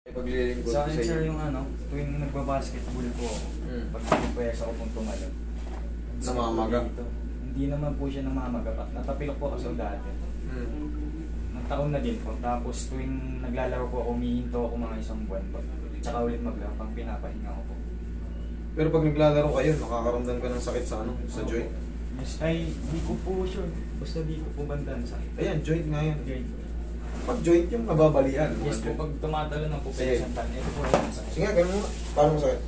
Paglilingkod Sa ko akin sa sir iyo. yung ano, tuwing nagbabasketball po ako, pag nagpuyasa ako pong tumalon. Namamaga? Hindi naman po siya namamaga. Natapilok po ako sa dati. Nagtaon na din po. Tapos tuwing naglalaro po ako, umihinto ako mga isang buwan po. Tsaka ulit maglaro pang pinapahinga ko po. Pero pag naglalaro kayo, nakakaramdam ka ng sakit sa ano? Sa joint? Yes, ay di ko po sure. Basta di ko po bandan sa Ayan, joint nga yan. joint. Pag joint yung nababalian. Yes po, pag tumatalo ng po kayo sa tan, ito po yung sakit. Sige, ganun mo. Paano masakit?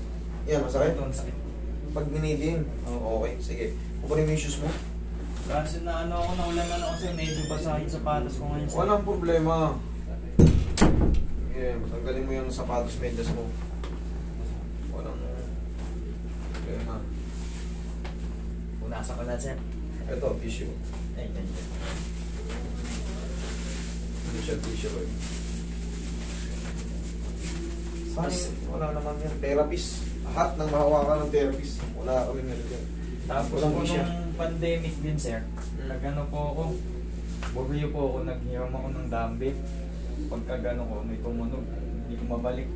Yan, masakit? Ito ang sakit. Pag ninigin. Okay, sige. Kukunin mo yung shoes mo. Kasi na ano ako, naulan na ako kasi medyo basahin sapatos ko ngayon. Walang problema. Sige, tanggalin mo yung sapatos, medyas mo. Walang problema. Punasan ko na sir. Ito, tissue. Ay, ganyan. Hindi siya tissue. Wala naman yan. Therapist. Lahat ng mahawakan ng therapist. Wala kami nga dyan. Tapos Walang po isya. nung pandemic din sir, nagano po ako, bugyo po ako, naghiram ako ng dumbbell. Pagka gano ko, may tumunog, hindi ko mabalik.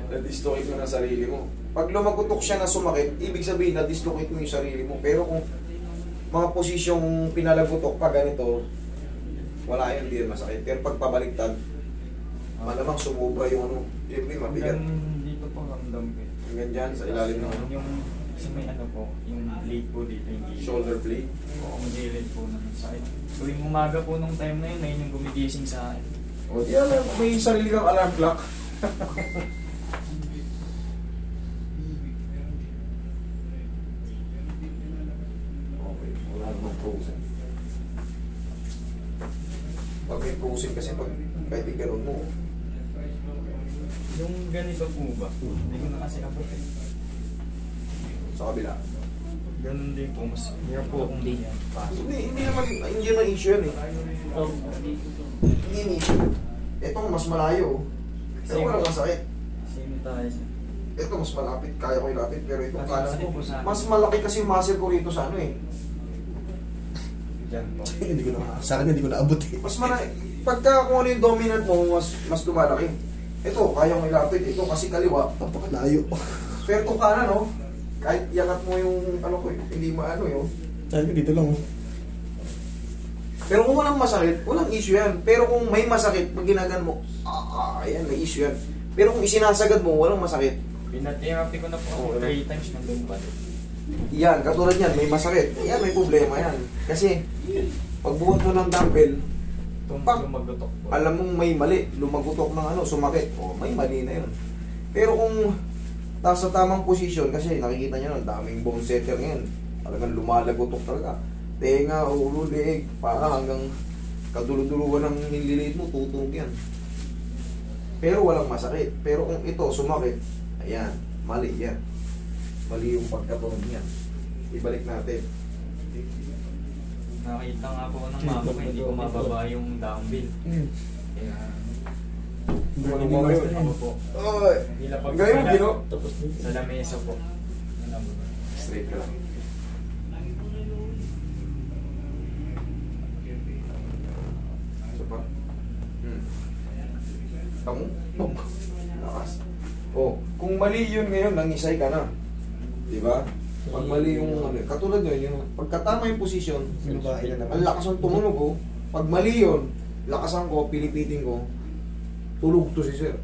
Na-dislocate mo na sarili mo. Pag lumagutok siya na sumakit, ibig sabihin na-dislocate mo yung sarili mo. Pero kung mga posisyong pinalagutok pa ganito, wala yun, hindi masakit. Pero pag pabaliktad, malamang sumubra yung ano, yung mabigat. Dito po ramdam ko. Hanggang dyan, sa ilalim ng ano, Yung, kasi may ano po, yung blade po dito, yung gilid. shoulder blade. Oo, ang gilid po ng sakit. Tuwing umaga po nung time na yun, ayun yung gumigising sa akin. O di yan, may sarili kang alarm clock. Okay, wala namang frozen. Pag may frozen kasi pag kahit ikaroon mo, Yung ganito po ba? Hindi ko na kasi abot eh. sa kabila. Ganun din po, mas hirap po akong di yan. Hindi naman issue yan eh. Hindi yung issue. Ito mas malayo. Pero walang masakit. Same tayo sir. Ito mas malapit, kaya ko ilapit. Pero itong Mas kanan masakit ko, po sa akin. mas malaki kasi yung muscle ko rito sa ano eh. Diyan po. Hindi ko na, sa akin hindi ko naabot eh. Mas malaki. Pagka kung ano yung dominant mo, mas lumalaki. Ito, kaya ko ilapit. Ito kasi kaliwa. Napakalayo. Pero itong kanan, no? Kahit yangat mo yung ano ko, hindi maano yun. Sabi ko dito lang. Pero kung walang masakit, walang issue yan. Pero kung may masakit, pag ginagan mo, ayan, may issue yan. Pero kung isinasagad mo, walang masakit. Pinatherapy ko na po ako 3 times nandun pa. Yan, katulad yan, may masakit. Yan, may problema yan. Kasi, pagbuhat mo ng dumbbell, Lumagutok po. alam mong may mali, lumagutok ng ano, sumakit. O, may mali na yun. Pero kung sa tamang posisyon, kasi nakikita nyo na, daming bone setter ngayon. Talagang lumalagutok talaga. Tenga, ulo, leeg, para hanggang kaduluduluan ng nililiit mo, tutunog yan. Pero walang masakit. Pero kung ito, sumakit, ayan, mali yan. Mali yung pagkatunog niyan. Ibalik natin. Nakita nga po ng mama ko, hindi ko mababa yung dumbbell. Kaya, Hindi mo master ako yan. po. Oy! Nilapag Gayon, Gino. Tapos dito. sa lamesa po. Straight ka lang. Isa pa. Tamo? Lakas. Oh, kung mali yun ngayon, nangisay ka na. Di ba? Pag mali yung ano, katulad yun, yung pagkatama yung posisyon, Sinubahin na naman. ang lakas ng tumunog ko. Pag mali yun, lakasan ko, pilipitin ko, tulog to si sir.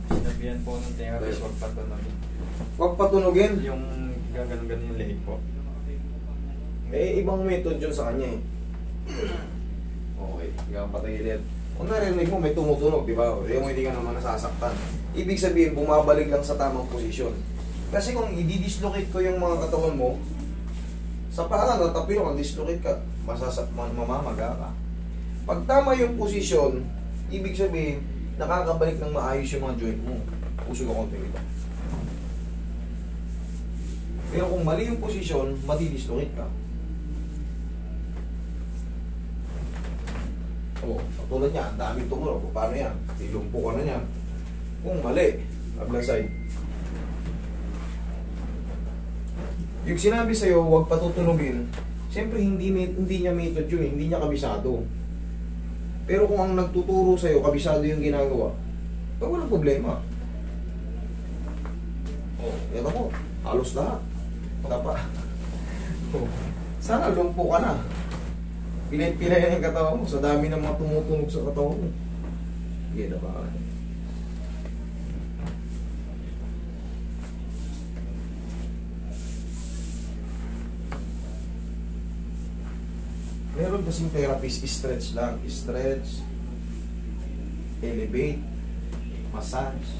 Sinabihan po ng therapist, wag patunogin. Huwag patunogin. Yung gano'n-gano'n yung leg po. Eh, ibang method yun sa kanya eh. Okay, ikaw patagilid. Kung narinig mo, may tumutunog, di ba? Yung hindi ka naman nasasaktan. Ibig sabihin, bumabalik lang sa tamang posisyon. Kasi kung i-dislocate ko yung mga katawan mo, sa paa, natapilo kang dislocate ka, mamamaga ka. Pag tama yung posisyon, ibig sabihin, nakakabalik ng maayos yung mga joint mo. Puso ko konti ito. Pero kung mali yung posisyon, madidislocate ka. Oo, katulad niya, ang daming tumunog. Paano yan? Ilumpo ka na niyan. Kung mali, ablasay. Yung sinabi sa'yo, huwag patutunugin, Siyempre, hindi niya method yun, hindi niya kabisado. Pero kung ang nagtuturo sa'yo, kabisado yung ginagawa, walang problema. Eto ko, halos lahat. Tapa. Sana lumpo ka na. Pilay-pilay na yung katawan mo sa dami ng mga tumutunog sa katawan mo. Sige, tapa. Meron kasing therapist, stretch lang. Stretch, elevate, massage.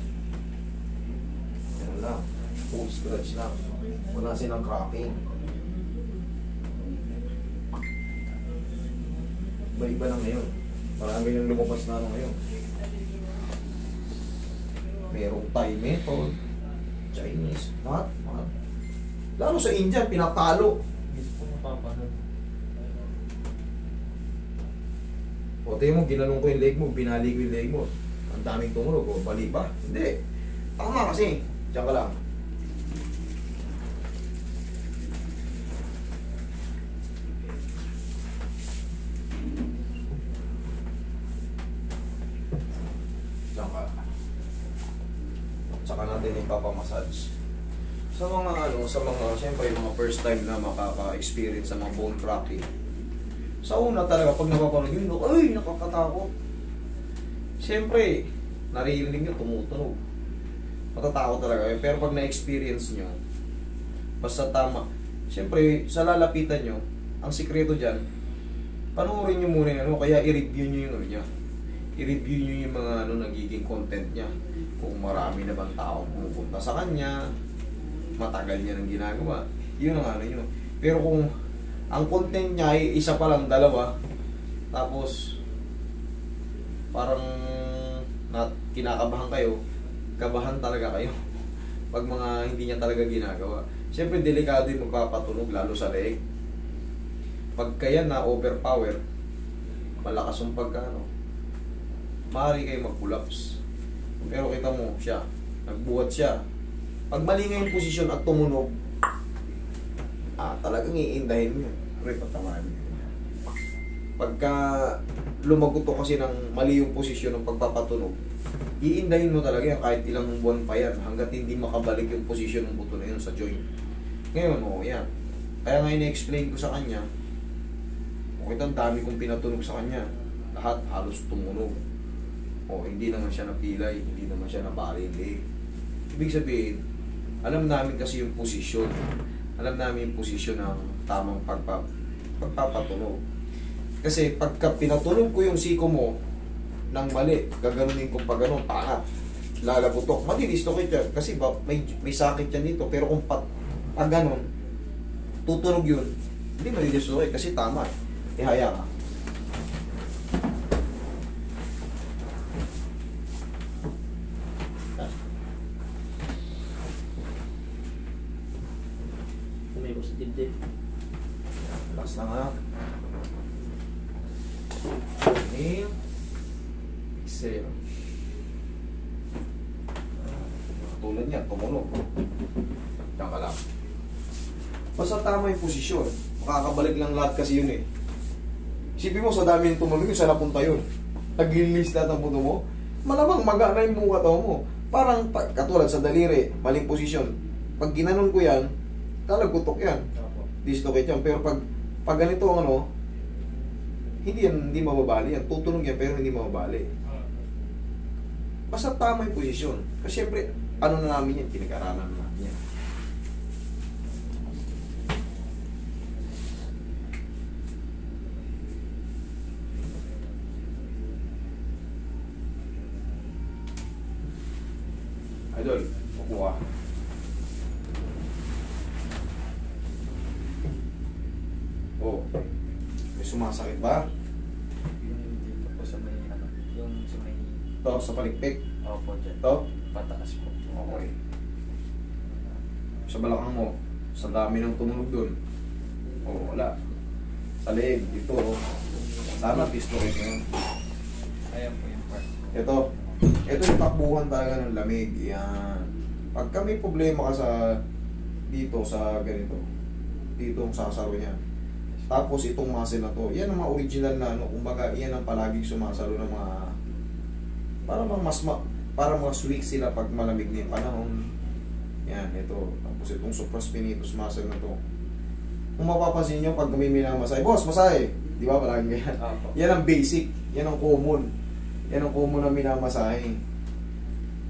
Yan lang. Full stretch lang. Wala silang cracking. Iba-iba na ngayon. Marami yung lumabas na ngayon. Merong Thai method, Chinese, lahat. Lalo sa India, pinapalo. O, tayo mo, ginanong ko yung leg mo, binali ko yung leg mo. Ang daming tumunog, o, bali ba? Hindi. Tama kasi. Diyan ka lang. Diyan ka. Tsaka natin ipapamassage. Sa mga siyempre yung mga first time na makaka-experience sa mga bone cracking. Sa una talaga, pag napapanood yun, ay, nakakatakot. Siyempre, naririnig nyo, tumutunog. Matatakot talaga yun. Pero pag na-experience nyo, basta tama. Siyempre, sa lalapitan nyo, ang sikreto dyan, panoorin nyo muna yung kaya i-review nyo yung niya. I-review nyo yung mga nagiging content niya. Kung marami na bang tao pumupunta sa kanya, matagal niya ng ginagawa. Yun ang yun. Pero kung ang content niya ay isa pa lang, dalawa, tapos parang kinakabahan kayo, kabahan talaga kayo pag mga hindi niya talaga ginagawa. Siyempre, delikado yung magpapatunog, lalo sa leeg. Pag kaya na overpower, malakas yung maaari kayo mag-collapse. Pero kita mo, siya, nagbuhat siya. Pag mali nga yung posisyon at tumunog, talagang iindahin mo. Pero patamaan mo. Pagka lumaguto kasi ng mali yung posisyon ng pagpapatunog, iindahin mo talaga yan kahit ilang buwan pa yan hanggat hindi makabalik yung posisyon ng buto na yun sa joint. Ngayon, yan. Kaya nga ina-explain ko sa kanya, ang dami kong pinatunog sa kanya. Lahat halos tumunog. Hindi naman siya napilay, hindi naman siya nabarili. Ibig sabihin, alam namin kasi yung posisyon. Alam namin yung posisyon ng tamang pagpapatunog. Kasi pagka pinatunog ko yung siko mo ng mali, gaganunin ko pa ganun, pangat, lalagutok, madidislocate yan. Kasi may sakit yan dito. Pero kung pag ganun, tutunog yun, hindi madidislocate kasi tama. Ihaya ka. Last na nga. Inhale. Exhale. Tulad niya, tumunog. Diyan ka lang. Basta tama yung posisyon. Makakabalik lang lahat kasi yun eh. Isipin mo sa dami yung tumunog yun, saan napunta yun? Nag-release lahat ng puto mo. Malamang maga na yung buong katawan mo. Parang katulad sa daliri, maling posisyon. Pag ginanon ko yan, talagutok yan. Dislocate yan. Pero pag ganito ang hindi mababali yan. Tutunog yan pero hindi mababali. Basta tama yung posisyon. Kasi syempre, na namin yan? Pinag-aralan na namin yan. Idol, kukuha. May sumasakit ba? Yung dito po sa may yung sa may Ito, sa palikpik. opo dyan. Ito? Patakas po. Okay. Sa balakang mo, sa dami ng tumunog dun. Wala. Sa leeg, dito. Sana dislocate mo yun. Ayan po yung part. Ito yung takbuhan talaga ng lamig. Yan. Pagka may problema ka dito sa ganito, dito ang sasaro niya. Tapos itong muscle na to, yan ang mga original na ano, kumbaga yan ang palaging sumasalo ng mga para mas weak sila pag malamig na yung panahon. Yan, ito. Tapos itong supraspinatus muscle na to. Kung mapapansin nyo, pag may minamasahe, boss, masahe! Di ba? Palaging ganyan. Yan ang basic. Yan ang common. Yan ang common na minamasahe.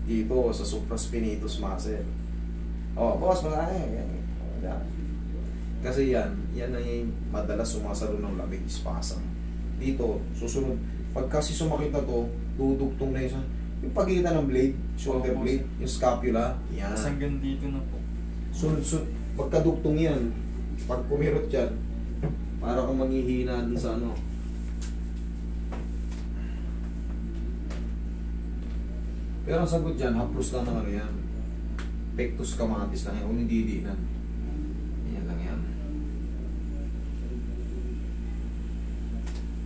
Dito, sa supraspinatus muscle. Oh, boss, masahe! Yan. Kasi yan na yung madalas sumasalo ng lamig, spasm. Dito, susunod. Pag kasi sumakit na to, dudugtong na yung pagitan ng blade, shoulder blade, yung scapula, yan. Hanggang dito na po. Sunod-sunod, pagkadugtong yan, pag kumirot yan, para kang manghihina dun sa ano. Pero ang sagot dyan, haplos lang ng ano yan. Pectus camatis lang yan, kung hindi diinan. Yan lang yan.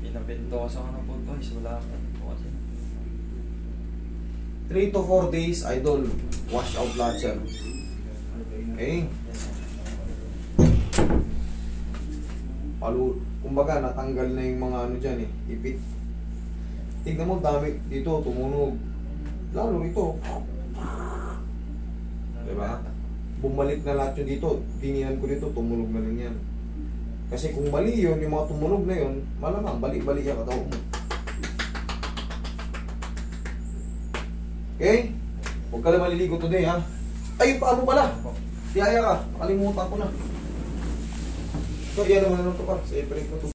Pinabentosa ko na po ito, wala ka po kasi. 3 to 4 days, idol, wash out lahat yan. Okay? Kumbaga, natanggal na yung mga ano dyan eh, ipit. Tignan mo, dami dito, tumunog. Lalo ito. Diba? Bumalik na lahat yun dito. Tinihan ko dito, tumunog na rin yan. Kasi kung mali yun, yung mga tumunog na yun, malamang, balik-balik yung katawan mo. Okay? Huwag ka lang maliligo today, ha? Ay, paano pala? Tiyaya ka. Nakalimutan ko na. So, yan naman na ito pa. Sa April ko to.